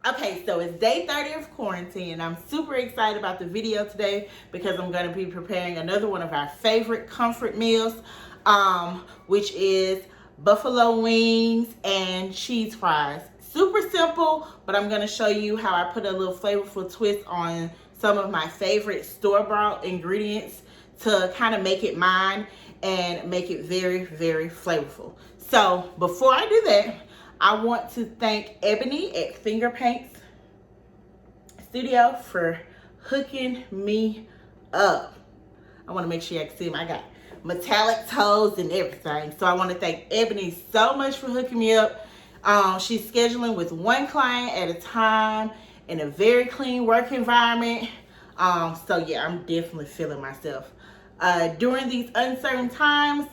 Okay, so it's day 30 of quarantine, and I'm super excited about the video today because I'm going to be preparing another one of our favorite comfort meals, which is buffalo wings and cheese fries. Super simple, but I'm going to show you how I put a little flavorful twist on some of my favorite store-bought ingredients to kind of make it mine and make it very, very flavorful. So before I do that, I want to thank Ebony at Finger Paints Studio for hooking me up. I want to make sure you can see them. I got metallic toes and everything. So I want to thank Ebony so much for hooking me up. She's scheduling with one client at a time in a very clean work environment. So yeah, I'm definitely feeling myself. During these uncertain times,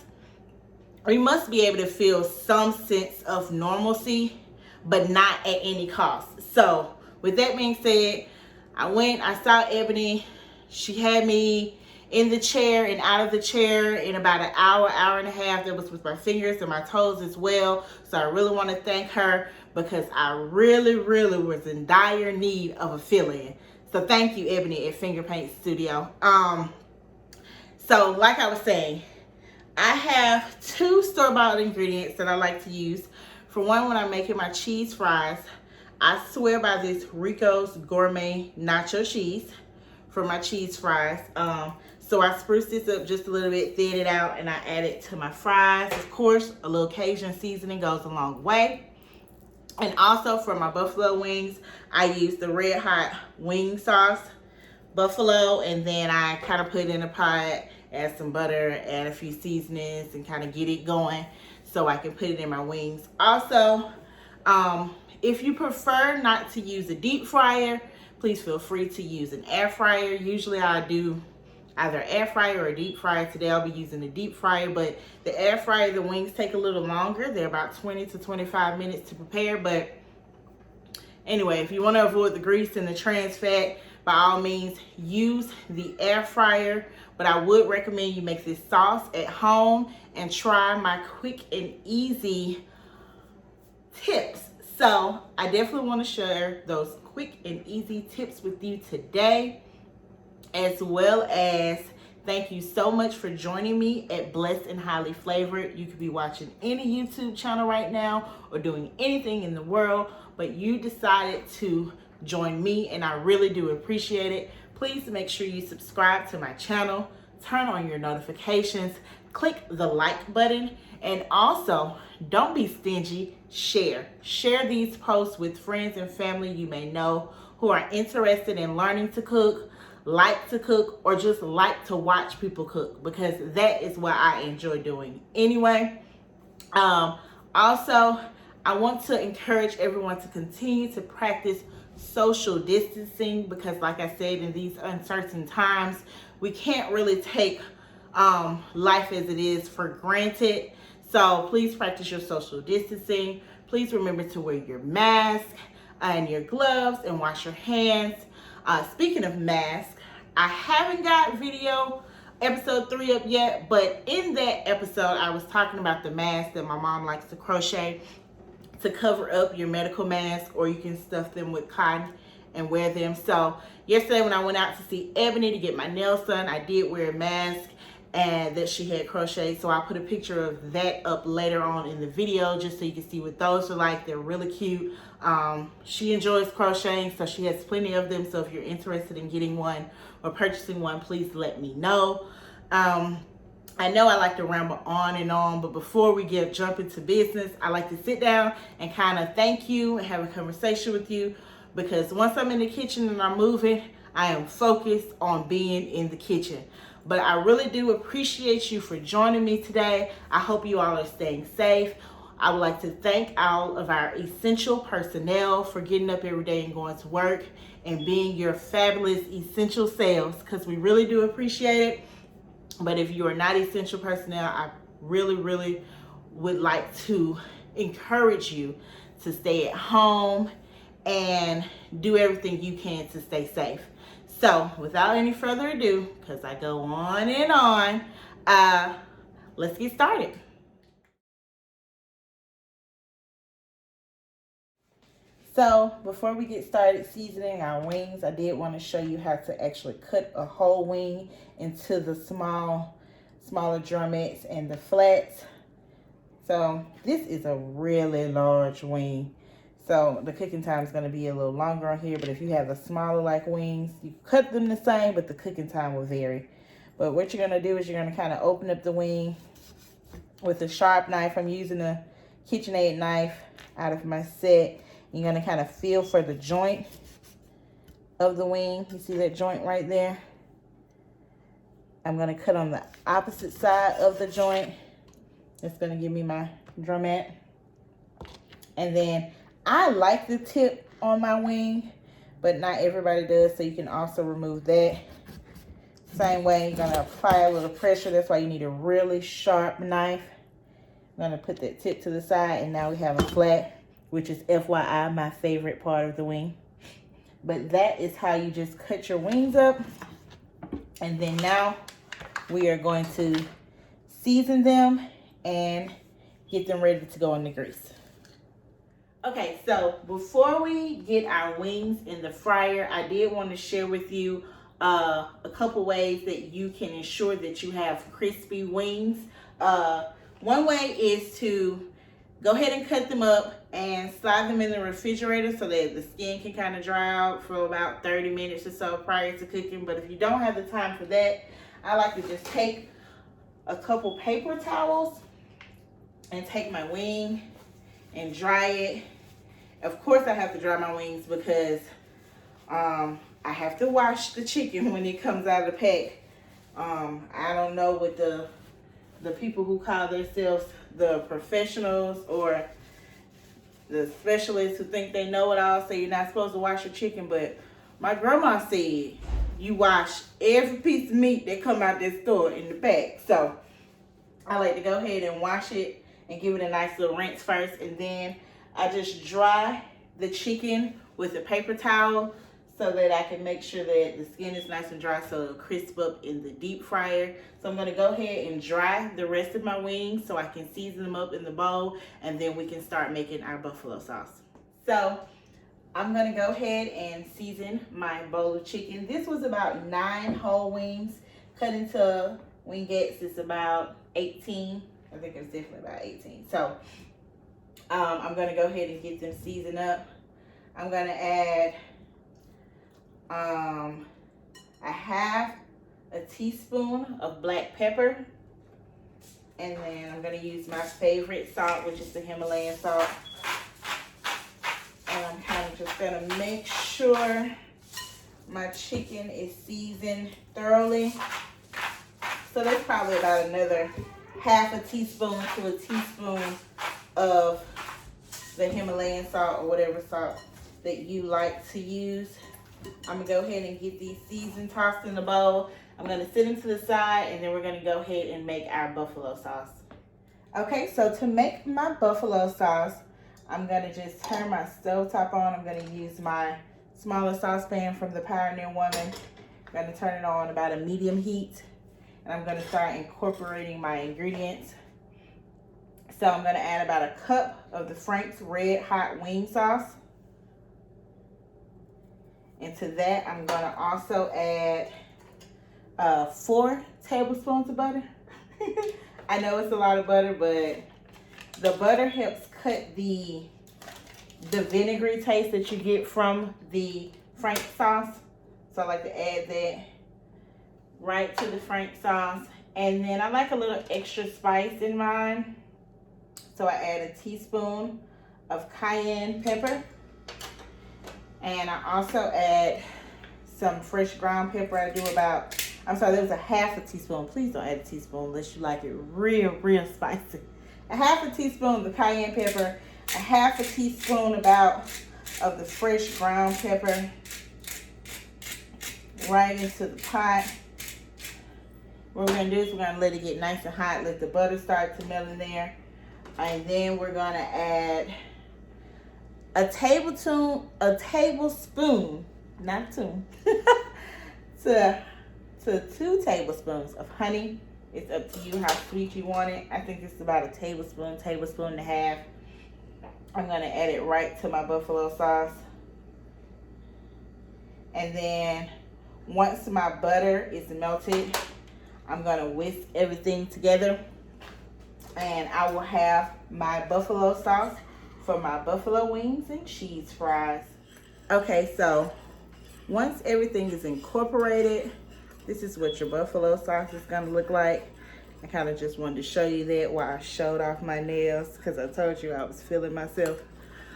we must be able to feel some sense of normalcy, but not at any cost. So with that being said, I saw Ebony. She had me in the chair and out of the chair in about an hour, hour and a half. That was with my fingers and my toes as well. So I really want to thank her because I really, really was in dire need of a fill-in. So thank you, Ebony at Finger Paint Studio. So like I was saying, I have two store-bought ingredients that I like to use. For one, when I'm making my cheese fries, I swear by this Rico's Gourmet Nacho Cheese for my cheese fries. So I spruced this up just a little bit, thinned it out, and I add it to my fries. Of course, a little Cajun seasoning goes a long way. And also for my buffalo wings, I use the red hot wing sauce, buffalo, and then I kind of put it in a pot, add some butter, add a few seasonings, and kind of get it going so I can put it in my wings. Also, if you prefer not to use a deep fryer, please feel free to use an air fryer. Usually I do either air fryer or a deep fryer. Today I'll be using a deep fryer, but the air fryer, the wings take a little longer. They're about 20 to 25 minutes to prepare, but anyway, if you want to avoid the grease and the trans fat, by all means, use the air fryer. But I would recommend you make this sauce at home and try my quick and easy tips. So I definitely want to share those quick and easy tips with you today, as well as thank you so much for joining me at Blessed and Highly Flavored. You could be watching any YouTube channel right now or doing anything in the world, but you decided to join me, and I really do appreciate it. Please make sure you subscribe to my channel, turn on your notifications, click the like button, and also don't be stingy. Share these posts with friends and family you may know who are interested in learning to cook, like to cook, or just like to watch people cook, because that is what I enjoy doing anyway. Also, I want to encourage everyone to continue to practice social distancing, because like I said, in these uncertain times, we can't really take life as it is for granted. So please practice your social distancing. Please remember to wear your mask and your gloves and wash your hands. Speaking of masks, I haven't got video episode 3 up yet, but in that episode, I was talking about the mask that my mom likes to crochet to cover up your medical mask, or you can stuff them with cotton and wear them. So yesterday when I went out to see Ebony to get my nails done, I did wear a mask and that she had crocheted. So I'll put a picture of that up later on in the video just so you can see what those are like. They're really cute. She enjoys crocheting, so she has plenty of them. So if you're interested in getting one or purchasing one, please let me know. I know I like to ramble on and on, but before we jump into business, I like to sit down and kind of thank you and have a conversation with you, because once I'm in the kitchen and I'm moving, I am focused on being in the kitchen. But I really do appreciate you for joining me today. I hope you all are staying safe. I would like to thank all of our essential personnel for getting up every day and going to work and being your fabulous essential selves, because we really do appreciate it. But if you are not essential personnel, I really, really would like to encourage you to stay at home and do everything you can to stay safe. So without any further ado, because I go on and on, let's get started. So before we get started seasoning our wings, I did want to show you how to actually cut a whole wing into the smaller drumettes and the flats. So this is a really large wing. So the cooking time is going to be a little longer on here, but if you have the smaller like wings, you cut them the same, but the cooking time will vary. But what you're going to do is you're going to kind of open up the wing with a sharp knife. I'm using a KitchenAid knife out of my set. You're going to kind of feel for the joint of the wing. You see that joint right there? I'm going to cut on the opposite side of the joint. It's going to give me my drumette. And then I like the tip on my wing, but not everybody does, so you can also remove that. Same way, you're going to apply a little pressure. That's why you need a really sharp knife. I'm going to put that tip to the side, and now we have a flat, which is FYI my favorite part of the wing. But that is how you just cut your wings up. And then now we are going to season them and get them ready to go in the grease. Okay, so before we get our wings in the fryer, I did want to share with you a couple ways that you can ensure that you have crispy wings. One way is to go ahead and cut them up and slide them in the refrigerator so that the skin can kind of dry out for about 30 minutes or so prior to cooking. But if you don't have the time for that, I like to just take a couple paper towels and take my wing and dry it. Of course I have to dry my wings because I have to wash the chicken when it comes out of the pack. I don't know what the people who call themselves the professionals or the specialists who think they know it all say you're not supposed to wash your chicken, but my grandma said you wash every piece of meat that come out this store in the pack. So I like to go ahead and wash it and give it a nice little rinse first, and then I just dry the chicken with a paper towel so that I can make sure that the skin is nice and dry so it'll crisp up in the deep fryer. So I'm going to go ahead and dry the rest of my wings so I can season them up in the bowl, and then we can start making our buffalo sauce. So I'm going to go ahead and season my bowl of chicken. This was about 9 whole wings cut into wingettes. It's about 18. I think it's definitely about 18. So I'm going to go ahead and get them seasoned up. I'm going to add a half a teaspoon of black pepper. And then I'm going to use my favorite salt, which is the Himalayan salt. And I'm kind of just going to make sure my chicken is seasoned thoroughly. So that's probably about another half a teaspoon to a teaspoon of the Himalayan salt or whatever salt that you like to use. I'm going to go ahead and get these seasoned, tossed in the bowl. I'm going to sit them to the side, and then we're going to go ahead and make our buffalo sauce. Okay, so to make my buffalo sauce, I'm going to just turn my stovetop on. I'm going to use my smaller saucepan from the Pioneer Woman. I'm going to turn it on about a medium heat, and I'm going to start incorporating my ingredients. So I'm going to add about a cup of the Frank's Red Hot Wing Sauce. And to that, I'm going to also add 4 tablespoons of butter. I know it's a lot of butter, but the butter helps cut the vinegary taste that you get from the Frank sauce. So I like to add that right to the Frank sauce. And then I like a little extra spice in mine. So I add a teaspoon of cayenne pepper. And I also add some fresh ground pepper. I do about, I'm sorry, there was a half a teaspoon. Please don't add a teaspoon unless you like it real spicy. A half a teaspoon of the cayenne pepper, a half a teaspoon about of the fresh ground pepper right into the pot. What we're gonna do is we're gonna let it get nice and hot, let the butter start to melt in there. And then we're gonna add a tablespoon, not two, to 2 tablespoons of honey. It's up to you how sweet you want it. I think it's about a tablespoon and a half. I'm going to add it right to my buffalo sauce. And then once my butter is melted, I'm going to whisk everything together. And I will have my buffalo sauce for my buffalo wings and cheese fries. Okay, so once everything is incorporated, this is what your buffalo sauce is going to look like. I kind of just wanted to show you that while I showed off my nails, because I told you I was feeling myself.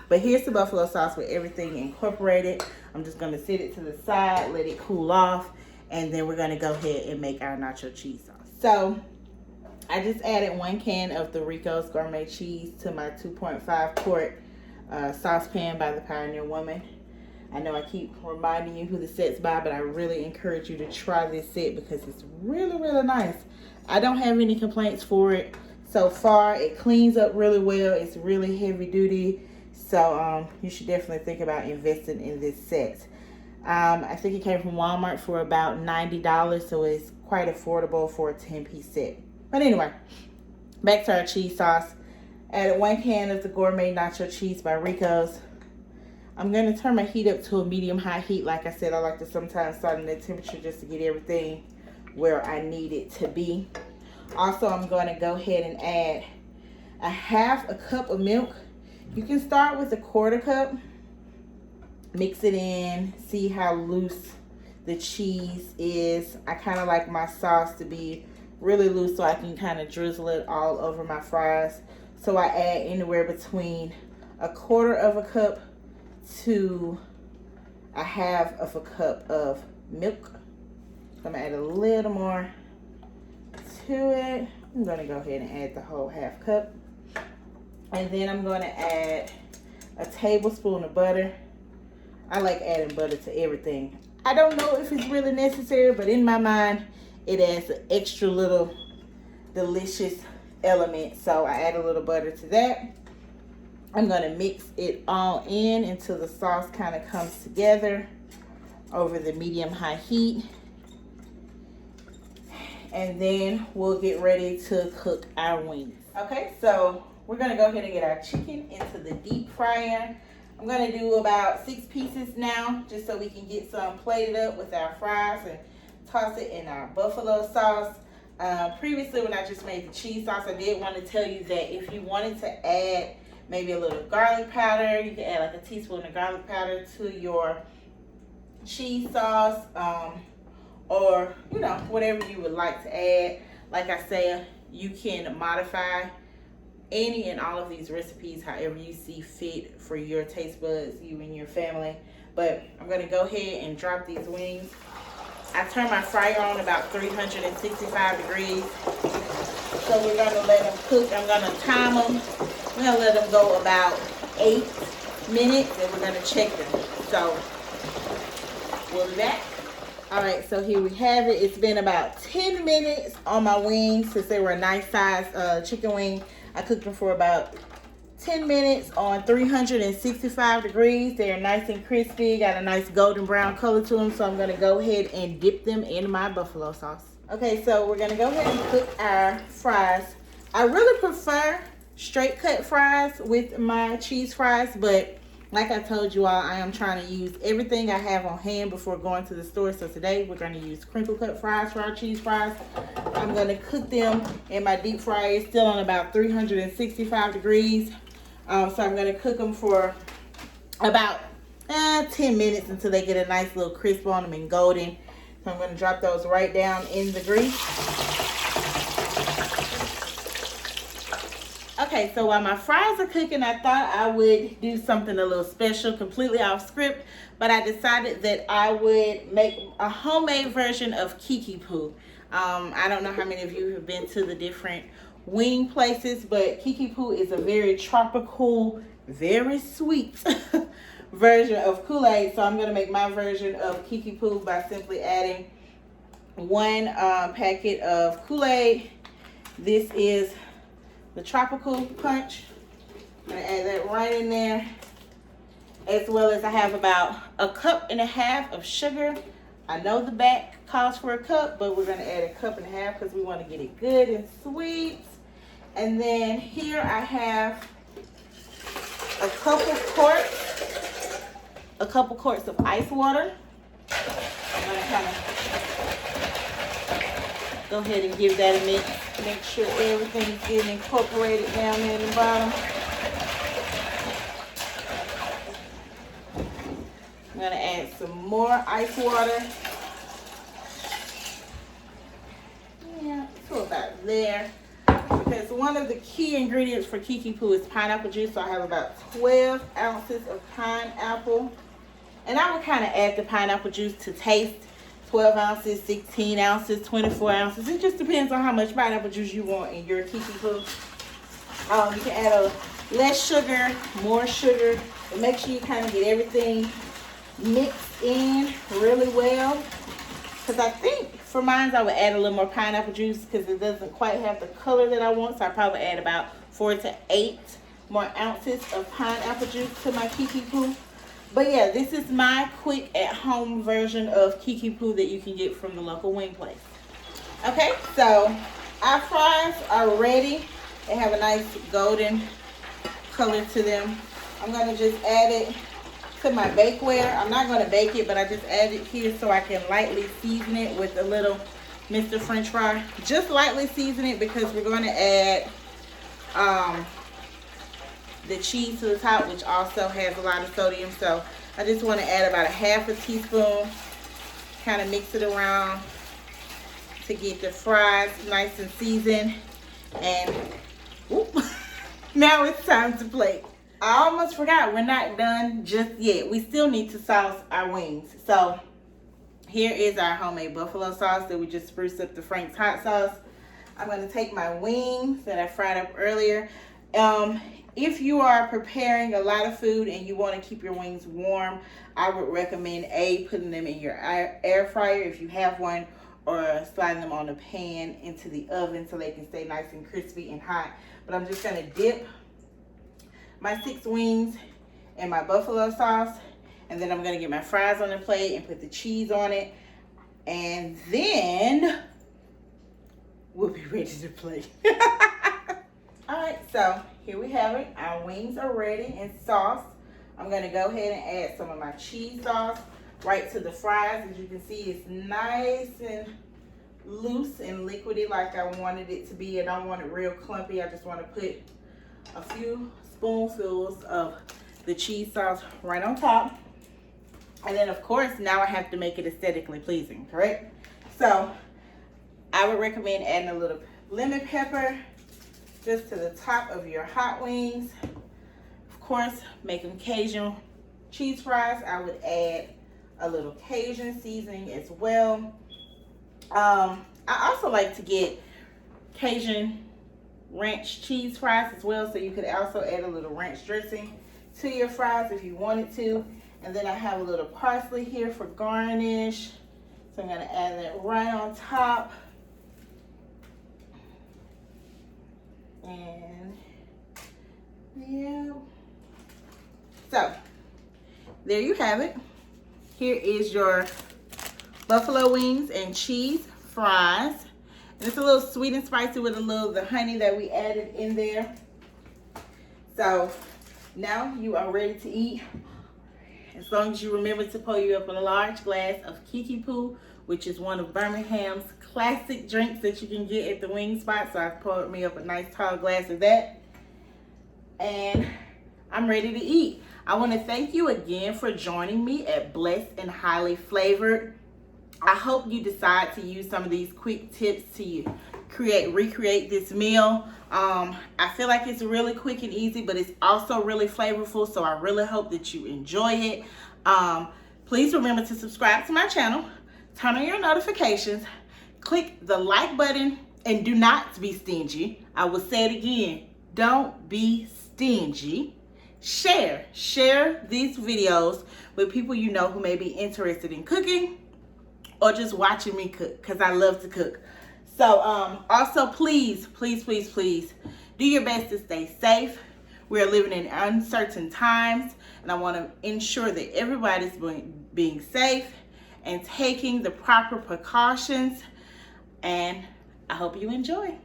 But here's the buffalo sauce with everything incorporated. I'm just going to set it to the side, let it cool off, and then we're going to go ahead and make our nacho cheese sauce. So I just added 1 can of the Rico's Gourmet Cheese to my 2.5 quart saucepan by the Pioneer Woman. I know I keep reminding you who the set's by, but I really encourage you to try this set because it's really, really nice. I don't have any complaints for it so far. It cleans up really well. It's really heavy duty. So you should definitely think about investing in this set. I think it came from Walmart for about $90, so it's quite affordable for a 10-piece set. But anyway, back to our cheese sauce. Added 1 can of the Gourmet Nacho Cheese by Rico's. I'm going to turn my heat up to a medium-high heat. Like I said, I like to sometimes start in that temperature just to get everything where I need it to be. Also, I'm going to go ahead and add a 1/2 cup of milk. You can start with a 1/4 cup. Mix it in. See how loose the cheese is. I kind of like my sauce to be really loose so I can kind of drizzle it all over my fries. So I add anywhere between a 1/4 cup to a 1/2 cup of milk. I'm going to add a little more to it. I'm going to go ahead and add the whole 1/2 cup. And then I'm going to add a tablespoon of butter. I like adding butter to everything. I don't know if it's really necessary, but in my mind, it adds an extra little delicious element. So I add a little butter to that. I'm going to mix it all in until the sauce kind of comes together over the medium-high heat. And then we'll get ready to cook our wings. Okay, so we're going to go ahead and get our chicken into the deep fryer. I'm going to do about 6 pieces now, just so we can get some plated up with our fries and toss it in our buffalo sauce. Previously, when I just made the cheese sauce, I did want to tell you that if you wanted to add maybe a little garlic powder, you can add like a teaspoon of garlic powder to your cheese sauce, or you know, whatever you would like to add. Like I said, you can modify any and all of these recipes however you see fit for your taste buds, you and your family. But I'm going to go ahead and drop these wings. I turn my fryer on about 365 degrees. So we're going to let them cook. I'm going to time them. We're going to let them go about 8 minutes and we're going to check them. So we'll be back. Alright, so here we have it. It's been about 10 minutes on my wings since they were a nice size chicken wing. I cooked them for about 10 minutes on 365 degrees. They're nice and crispy, got a nice golden brown color to them. So I'm going to go ahead and dip them in my buffalo sauce. Okay, so we're going to go ahead and cook our fries. I really prefer straight cut fries with my cheese fries, but like I told you all, I am trying to use everything I have on hand before going to the store. So today we're going to use crinkle cut fries for our cheese fries. I'm going to cook them in my deep fryer. It's still on about 365 degrees. So I'm going to cook them for about 10 minutes until they get a nice little crisp on them and golden. So I'm going to drop those right down in the grease. Okay, so while my fries are cooking, I thought I would do something a little special, completely off script, but I decided that I would make a homemade version of Kee Kee Poo. I don't know how many of you have been to the different wing places, but Kee Kee Poo is a very tropical, very sweet version of Kool-Aid. So I'm going to make my version of Kee Kee Poo by simply adding 1 packet of Kool-Aid. This is the Tropical Punch. I'm going to add that right in there. As well as I have about 1.5 cups of sugar. I know the back calls for 1 cup, but we're going to add 1.5 cups because we want to get it good and sweet. And then here I have a couple quarts of ice water. I'm gonna kind of go ahead and give that a mix. Make sure everything's getting incorporated down there in the bottom. I'm gonna add some more ice water. Yeah, so about there. Because one of the key ingredients for Kee Kee Poo is pineapple juice. So I have about 12 ounces of pineapple. And I would kind of add the pineapple juice to taste. 12 ounces, 16 ounces, 24 ounces. It just depends on how much pineapple juice you want in your Kee Kee Poo. You can add a less sugar, more sugar. But make sure you kind of get everything mixed in really well. Because I think for mine, I would add a little more pineapple juice because it doesn't quite have the color that I want. So I probably add about 4 to 8 more ounces of pineapple juice to my Kee Kee Poo. But yeah, this is my quick at-home version of Kee Kee Poo that you can get from the local wing place. Okay, so our fries are ready. They have a nice golden color to them. I'm going to just add it to my bakeware. I'm not going to bake it, but I just add it here so I can lightly season it with a little Mr. French fry. Just lightly season it because we're going to add the cheese to the top, which also has a lot of sodium. So I just want to add about a half a teaspoon, kind of mix it around to get the fries nice and seasoned. And whoop, now it's time to plate. I almost forgot, we're not done just yet. We still need to sauce our wings. So here is our homemade buffalo sauce that we just spruced up the Frank's hot sauce. I'm going to take my wings that I fried up earlier. If you are preparing a lot of food and you want to keep your wings warm, I would recommend putting them in your air fryer if you have one, or sliding them on a pan into the oven so they can stay nice and crispy and hot. But I'm just going to dip my 6 wings in my buffalo sauce, and then I'm going to get my fries on the plate and put the cheese on it, and then we'll be ready to plate. Alright, so here we have it. Our wings are ready and sauced. I'm going to go ahead and add some of my cheese sauce right to the fries. As you can see, it's nice and loose and liquidy like I wanted it to be. I don't want it real clumpy. I just want to put a few spoonfuls of the cheese sauce right on top. And then, of course, now I have to make it aesthetically pleasing, correct? So I would recommend adding a little lemon pepper just to the top of your hot wings. Of course, making Cajun cheese fries, I would add a little Cajun seasoning as well. I also like to get Cajun ranch cheese fries as well, so you could also add a little ranch dressing to your fries if you wanted to. And then I have a little parsley here for garnish, so I'm going to add that right on top. And yeah, so there you have it. Here is your buffalo wings and cheese fries. And it's a little sweet and spicy with a little of the honey that we added in there. So now you are ready to eat. As long as you remember to pour you up a large glass of Kee Kee Poo, which is one of Birmingham's classic drinks that you can get at the wing spot. So I poured me up a nice tall glass of that. And I'm ready to eat. I want to thank you again for joining me at Blessed and Highly Flavored. I hope you decide to use some of these quick tips to recreate this meal. I feel like it's really quick and easy, but it's also really flavorful. So I really hope that you enjoy it. Please remember to subscribe to my channel. Turn on your notifications. Click the like button and do not be stingy. I will say it again. Don't be stingy. Share these videos with people you know who may be interested in cooking or just watching me cook, because I love to cook. So also please do your best to stay safe. We're living in uncertain times, and I want to ensure that everybody's being safe and taking the proper precautions. And I hope you enjoy.